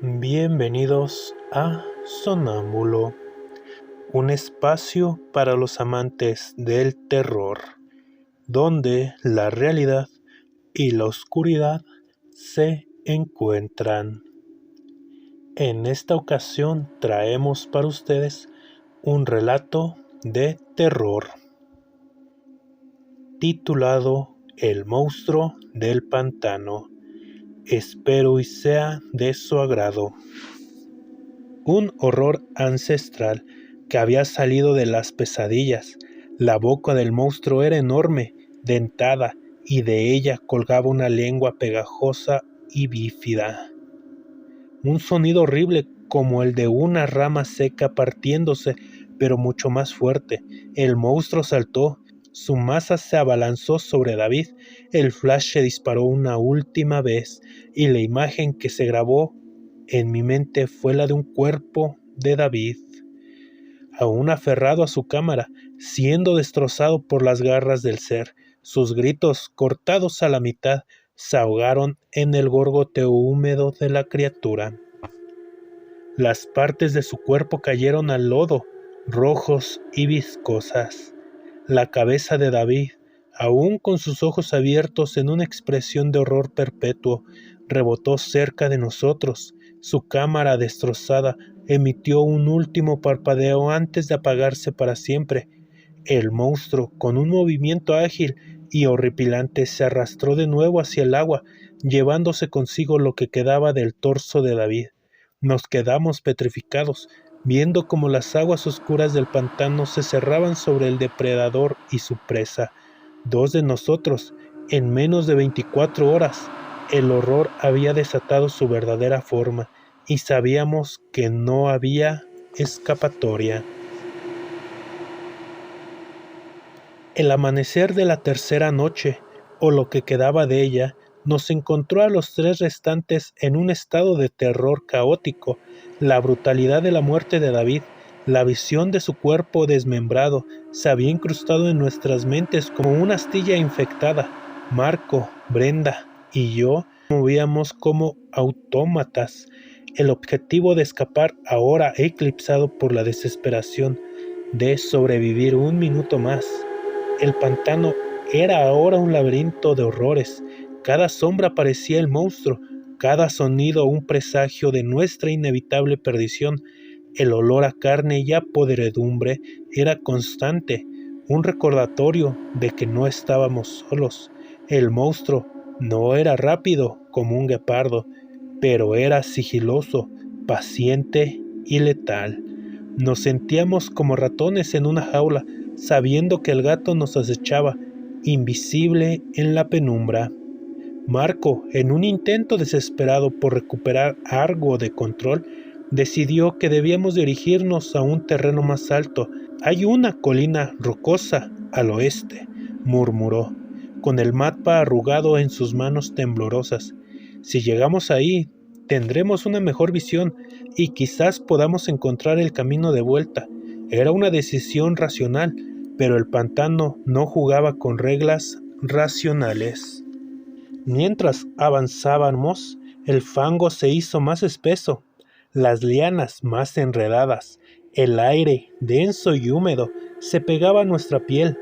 Bienvenidos a Sonámbulo, un espacio para los amantes del terror, donde la realidad y la oscuridad se encuentran. En esta ocasión traemos para ustedes un relato de terror, titulado El monstruo del pantano. Espero y sea de su agrado. Un horror ancestral que había salido de las pesadillas. La boca del monstruo era enorme, dentada, y de ella colgaba una lengua pegajosa y bífida. Un sonido horrible como el de una rama seca partiéndose, pero mucho más fuerte. El monstruo saltó, su masa se abalanzó sobre David, el flash se disparó una última vez, y la imagen que se grabó en mi mente fue la de un cuerpo de David, aún aferrado a su cámara, siendo destrozado por las garras del ser. Sus gritos, cortados a la mitad, se ahogaron en el gorgoteo húmedo de la criatura. Las partes de su cuerpo cayeron al lodo, rojos y viscosas. La cabeza de David, aún con sus ojos abiertos en una expresión de horror perpetuo, rebotó cerca de nosotros. Su cámara destrozada emitió un último parpadeo antes de apagarse para siempre. El monstruo, con un movimiento ágil y horripilante, se arrastró de nuevo hacia el agua, llevándose consigo lo que quedaba del torso de David. Nos quedamos petrificados, viendo cómo las aguas oscuras del pantano se cerraban sobre el depredador y su presa. Dos de nosotros, en menos de 24 horas, el horror había desatado su verdadera forma, y sabíamos que no había escapatoria. El amanecer de la tercera noche, o lo que quedaba de ella, nos encontró a los tres restantes en un estado de terror caótico. La brutalidad de la muerte de David, la visión de su cuerpo desmembrado, se había incrustado en nuestras mentes como una astilla infectada. Marco, Brenda y yo movíamos como autómatas. El objetivo de escapar ahora eclipsado por la desesperación de sobrevivir un minuto más. El pantano era ahora un laberinto de horrores. Cada sombra parecía el monstruo, cada sonido un presagio de nuestra inevitable perdición. El olor a carne y a podredumbre era constante, un recordatorio de que no estábamos solos. El monstruo no era rápido como un guepardo, pero era sigiloso, paciente y letal. Nos sentíamos como ratones en una jaula, sabiendo que el gato nos acechaba, invisible en la penumbra. Marco, en un intento desesperado por recuperar algo de control, decidió que debíamos dirigirnos a un terreno más alto. Hay una colina rocosa al oeste, murmuró, con el mapa arrugado en sus manos temblorosas. Si llegamos ahí, tendremos una mejor visión y quizás podamos encontrar el camino de vuelta. Era una decisión racional, pero el pantano no jugaba con reglas racionales. Mientras avanzábamos, el fango se hizo más espeso, las lianas más enredadas, el aire, denso y húmedo, se pegaba a nuestra piel.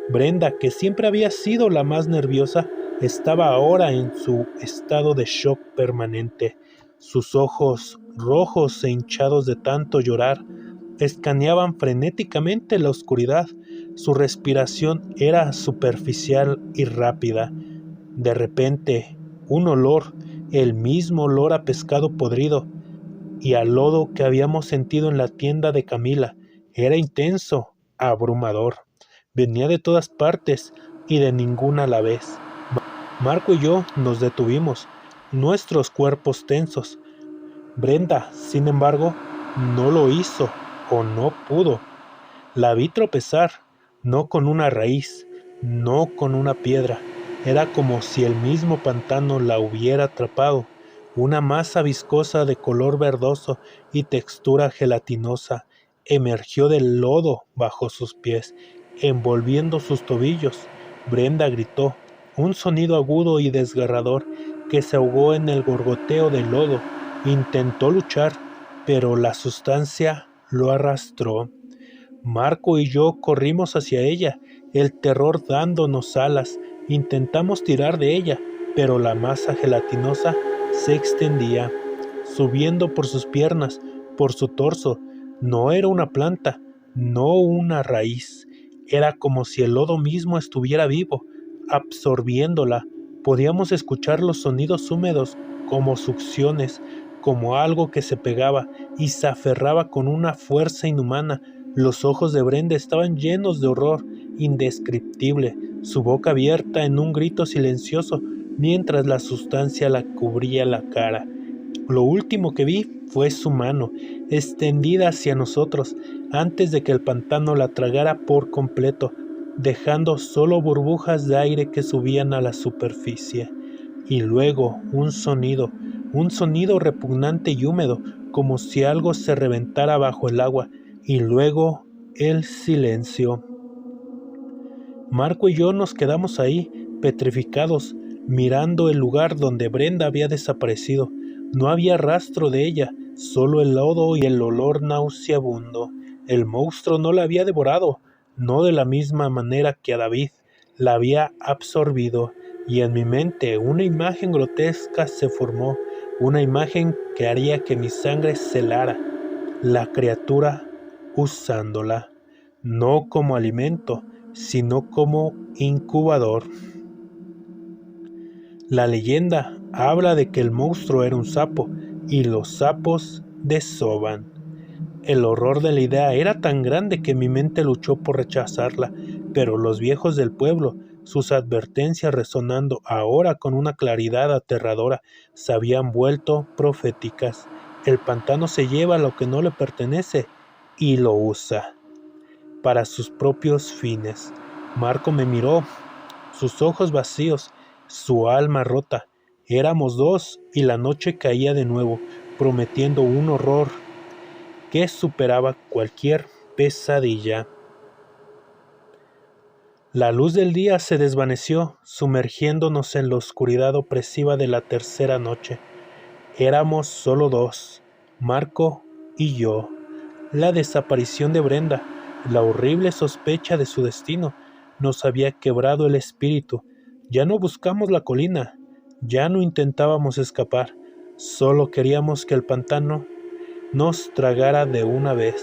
Brenda, que siempre había sido la más nerviosa, estaba ahora en su estado de shock permanente. Sus ojos, rojos e hinchados de tanto llorar, escaneaban frenéticamente la oscuridad. Su respiración era superficial y rápida. De repente, un olor, el mismo olor a pescado podrido y a lodo que habíamos sentido en la tienda de Camila, era intenso, abrumador. Venía de todas partes y de ninguna a la vez. Marco y yo nos detuvimos, nuestros cuerpos tensos. Brenda, sin embargo, no lo hizo o no pudo. La vi tropezar, no con una raíz, no con una piedra. Era como si el mismo pantano la hubiera atrapado. Una masa viscosa de color verdoso y textura gelatinosa emergió del lodo bajo sus pies, envolviendo sus tobillos. Brenda gritó, un sonido agudo y desgarrador que se ahogó en el gorgoteo del lodo. Intentó luchar, pero la sustancia lo arrastró. Marco y yo corrimos hacia ella, el terror dándonos alas. Intentamos tirar de ella, pero la masa gelatinosa se extendía, subiendo por sus piernas, por su torso. No era una planta, no una raíz. Era como si el lodo mismo estuviera vivo, absorbiéndola. Podíamos escuchar los sonidos húmedos como succiones, como algo que se pegaba y se aferraba con una fuerza inhumana. Los ojos de Brenda estaban llenos de horror indescriptible, su boca abierta en un grito silencioso, mientras la sustancia la cubría la cara. Lo último que vi fue su mano, extendida hacia nosotros, antes de que el pantano la tragara por completo, dejando solo burbujas de aire que subían a la superficie. Y luego un sonido repugnante y húmedo, como si algo se reventara bajo el agua, y luego el silencio. Marco y yo nos quedamos ahí, petrificados, mirando el lugar donde Brenda había desaparecido. No había rastro de ella, solo el lodo y el olor nauseabundo. El monstruo no la había devorado, no de la misma manera que a David, la había absorbido, y en mi mente una imagen grotesca se formó, una imagen que haría que mi sangre se helara, la criatura usándola, no como alimento, sino como incubador. La leyenda habla de que el monstruo era un sapo y los sapos desoban. El horror de la idea era tan grande que mi mente luchó por rechazarla, pero los viejos del pueblo, sus advertencias resonando ahora con una claridad aterradora, se habían vuelto proféticas. El pantano se lleva lo que no le pertenece y lo usa para sus propios fines. Marco me miró, sus ojos vacíos, su alma rota. Éramos dos y la noche caía de nuevo, prometiendo un horror que superaba cualquier pesadilla. La luz del día se desvaneció, sumergiéndonos en la oscuridad opresiva de la tercera noche. Éramos solo dos, Marco y yo. La desaparición de Brenda, la horrible sospecha de su destino, nos había quebrado el espíritu. Ya no buscamos la colina, ya no intentábamos escapar, solo queríamos que el pantano nos tragara de una vez,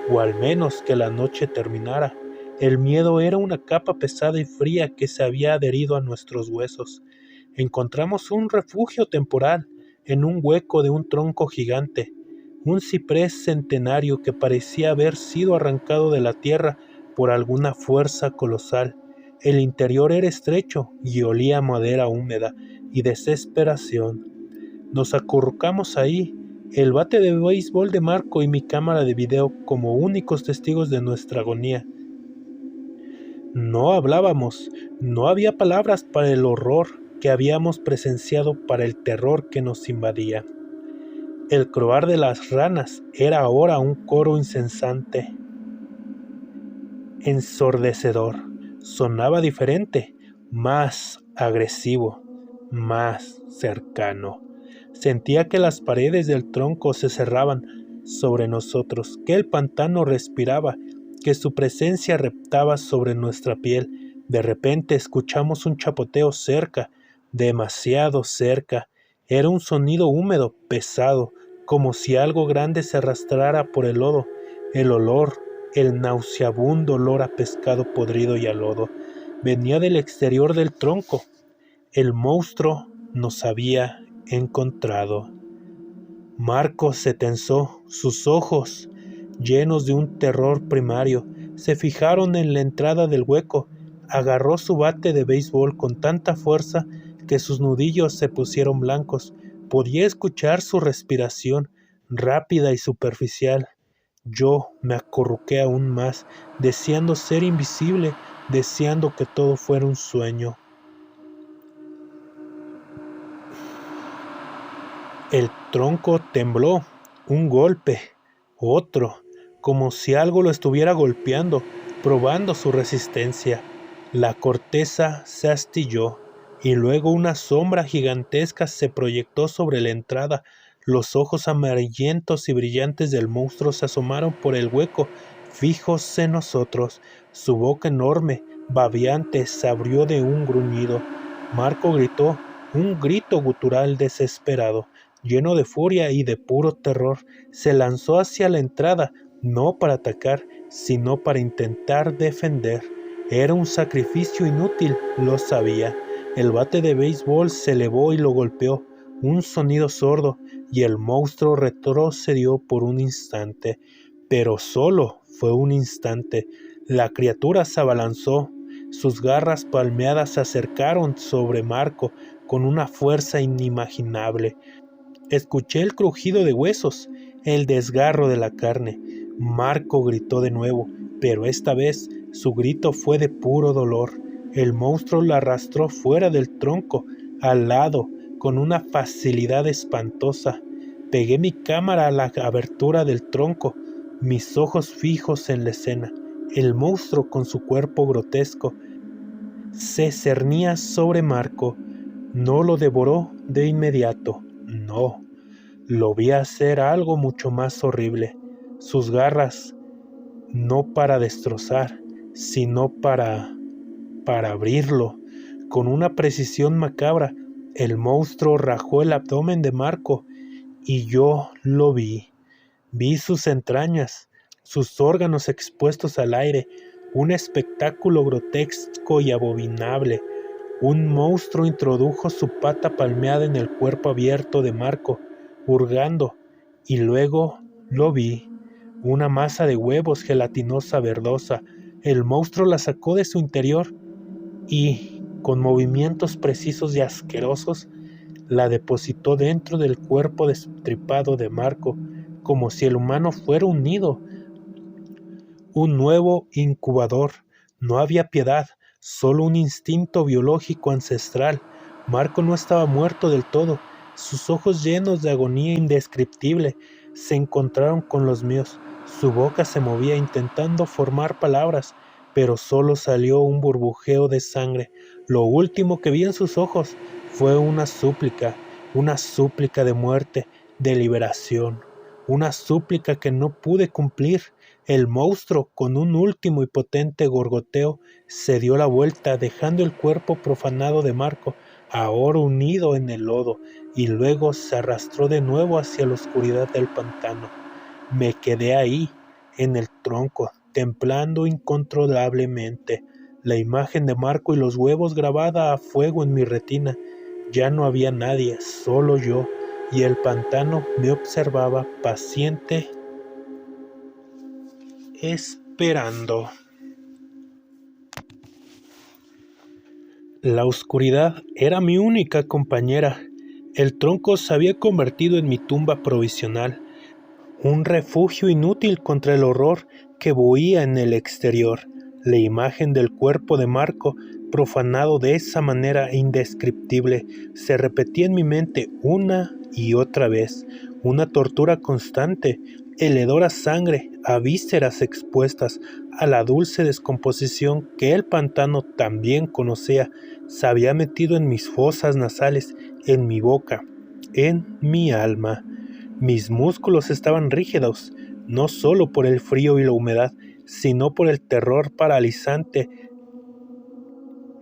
o al menos que la noche terminara. El miedo era una capa pesada y fría que se había adherido a nuestros huesos. Encontramos un refugio temporal en un hueco de un tronco gigante, un ciprés centenario que parecía haber sido arrancado de la tierra por alguna fuerza colosal. El interior era estrecho y olía a madera húmeda y desesperación. Nos acurrucamos ahí, el bate de béisbol de Marco y mi cámara de video como únicos testigos de nuestra agonía. No hablábamos, no había palabras para el horror que habíamos presenciado, para el terror que nos invadía. El croar de las ranas era ahora un coro incesante, ensordecedor. Sonaba diferente, más agresivo, más cercano. Sentía que las paredes del tronco se cerraban sobre nosotros, que el pantano respiraba, que su presencia reptaba sobre nuestra piel. De repente escuchamos un chapoteo cerca, demasiado cerca. Era un sonido húmedo, pesado, como si algo grande se arrastrara por el lodo. El olor, el nauseabundo olor a pescado podrido y a lodo, venía del exterior del tronco. El monstruo nos había encontrado. Marco se tensó, sus ojos, llenos de un terror primario, se fijaron en la entrada del hueco. Agarró su bate de béisbol con tanta fuerza que sus nudillos se pusieron blancos. Podía escuchar su respiración, rápida y superficial. Yo me acurruqué aún más, deseando ser invisible, deseando que todo fuera un sueño. El tronco tembló, un golpe, otro, como si algo lo estuviera golpeando, probando su resistencia. La corteza se astilló y luego una sombra gigantesca se proyectó sobre la entrada. Los ojos amarillentos y brillantes del monstruo se asomaron por el hueco, fijos en nosotros. Su boca enorme, babeante, se abrió de un gruñido. Marco gritó, un grito gutural desesperado. Lleno de furia y de puro terror, se lanzó hacia la entrada, no para atacar, sino para intentar defender. Era un sacrificio inútil, lo sabía. El bate de béisbol se elevó y lo golpeó. Un sonido sordo, y el monstruo retrocedió por un instante. Pero solo fue un instante. La criatura se abalanzó. Sus garras palmeadas se acercaron sobre Marco con una fuerza inimaginable. Escuché el crujido de huesos, el desgarro de la carne. Marco gritó de nuevo, pero esta vez su grito fue de puro dolor. El monstruo la arrastró fuera del tronco, al lado, con una facilidad espantosa. Pegué mi cámara a la abertura del tronco, mis ojos fijos en la escena. El monstruo, con su cuerpo grotesco, se cernía sobre Marco. No lo devoró de inmediato, no. Lo vi hacer algo mucho más horrible. Sus garras, no para destrozar, sino para abrirlo. Con una precisión macabra, el monstruo rajó el abdomen de Marco y yo lo vi. Vi sus entrañas, sus órganos expuestos al aire, un espectáculo grotesco y abominable. Un monstruo introdujo su pata palmeada en el cuerpo abierto de Marco, hurgando, y luego lo vi, una masa de huevos gelatinosa verdosa. El monstruo la sacó de su interior y, con movimientos precisos y asquerosos, la depositó dentro del cuerpo destripado de Marco, como si el humano fuera un nido, un nuevo incubador. No había piedad, solo un instinto biológico ancestral. Marco no estaba muerto del todo. Sus ojos, llenos de agonía indescriptible, se encontraron con los míos. Su boca se movía intentando formar palabras, pero solo salió un burbujeo de sangre. Lo último que vi en sus ojos fue una súplica de muerte, de liberación, una súplica que no pude cumplir. El monstruo, con un último y potente gorgoteo, se dio la vuelta, dejando el cuerpo profanado de Marco, ahora hundido en el lodo, y luego se arrastró de nuevo hacia la oscuridad del pantano. Me quedé ahí, en el tronco, temblando incontrolablemente, la imagen de Marco y los huevos grabada a fuego en mi retina. Ya no había nadie, solo yo, y el pantano me observaba paciente, esperando. La oscuridad era mi única compañera. El tronco se había convertido en mi tumba provisional, un refugio inútil contra el horror que buía en el exterior. La imagen del cuerpo de Marco, profanado de esa manera indescriptible, se repetía en mi mente una y otra vez, una tortura constante, el hedor a sangre, a vísceras expuestas, a la dulce descomposición que el pantano también conocía, se había metido en mis fosas nasales, en mi boca, en mi alma. Mis músculos estaban rígidos, no solo por el frío y la humedad, sino por el terror paralizante.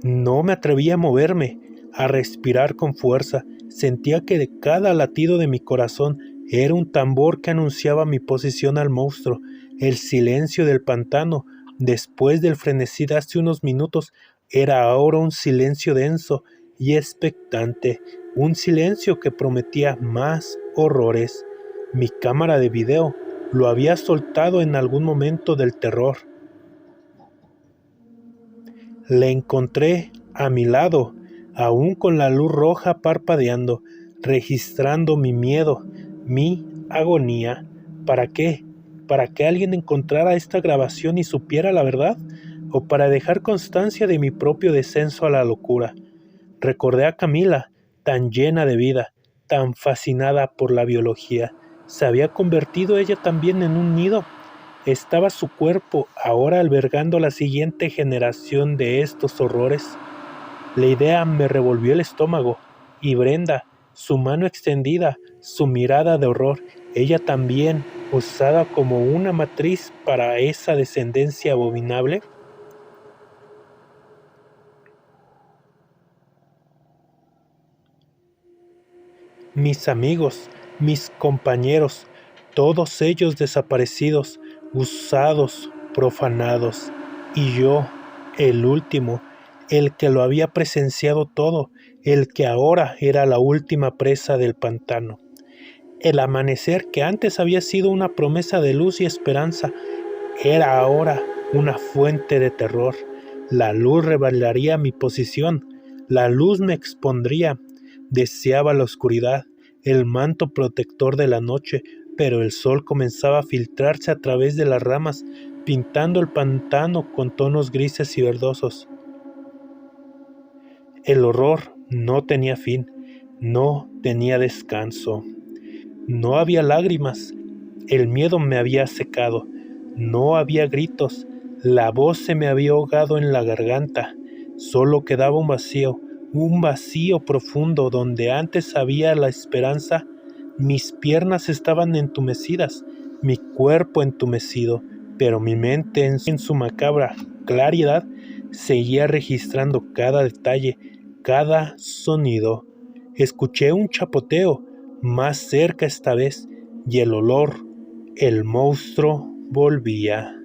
No me atrevía a moverme, a respirar con fuerza. Sentía que de cada latido de mi corazón era un tambor que anunciaba mi posición al monstruo. El silencio del pantano, después del frenesí de hace unos minutos, era ahora un silencio denso y expectante, un silencio que prometía más horrores. Mi cámara de video lo había soltado en algún momento del terror. Le encontré a mi lado, aún con la luz roja parpadeando, registrando mi miedo, mi agonía. ¿Para qué? ¿Para que alguien encontrara esta grabación y supiera la verdad? ¿O para dejar constancia de mi propio descenso a la locura? Recordé a Camila, tan llena de vida, tan fascinada por la biología. ¿Se había convertido ella también en un nido? ¿Estaba su cuerpo ahora albergando la siguiente generación de estos horrores? La idea me revolvió el estómago, y Brenda, su mano extendida, su mirada de horror, ella también usada como una matriz para esa descendencia abominable. Mis amigos, mis compañeros, todos ellos desaparecidos, usados, profanados, y yo, el último, el que lo había presenciado todo, el que ahora era la última presa del pantano. El amanecer que antes había sido una promesa de luz y esperanza, era ahora una fuente de terror. La luz revelaría mi posición, la luz me expondría. Deseaba la oscuridad, el manto protector de la noche, pero el sol comenzaba a filtrarse a través de las ramas, pintando el pantano con tonos grises y verdosos. El horror no tenía fin, no tenía descanso. No había lágrimas, el miedo me había secado, no había gritos, la voz se me había ahogado en la garganta, solo quedaba un vacío profundo donde antes había la esperanza. Mis piernas estaban entumecidas, mi cuerpo entumecido, pero mi mente en su macabra claridad seguía registrando cada detalle, cada sonido. Escuché un chapoteo, más cerca esta vez, y el olor, el monstruo volvía.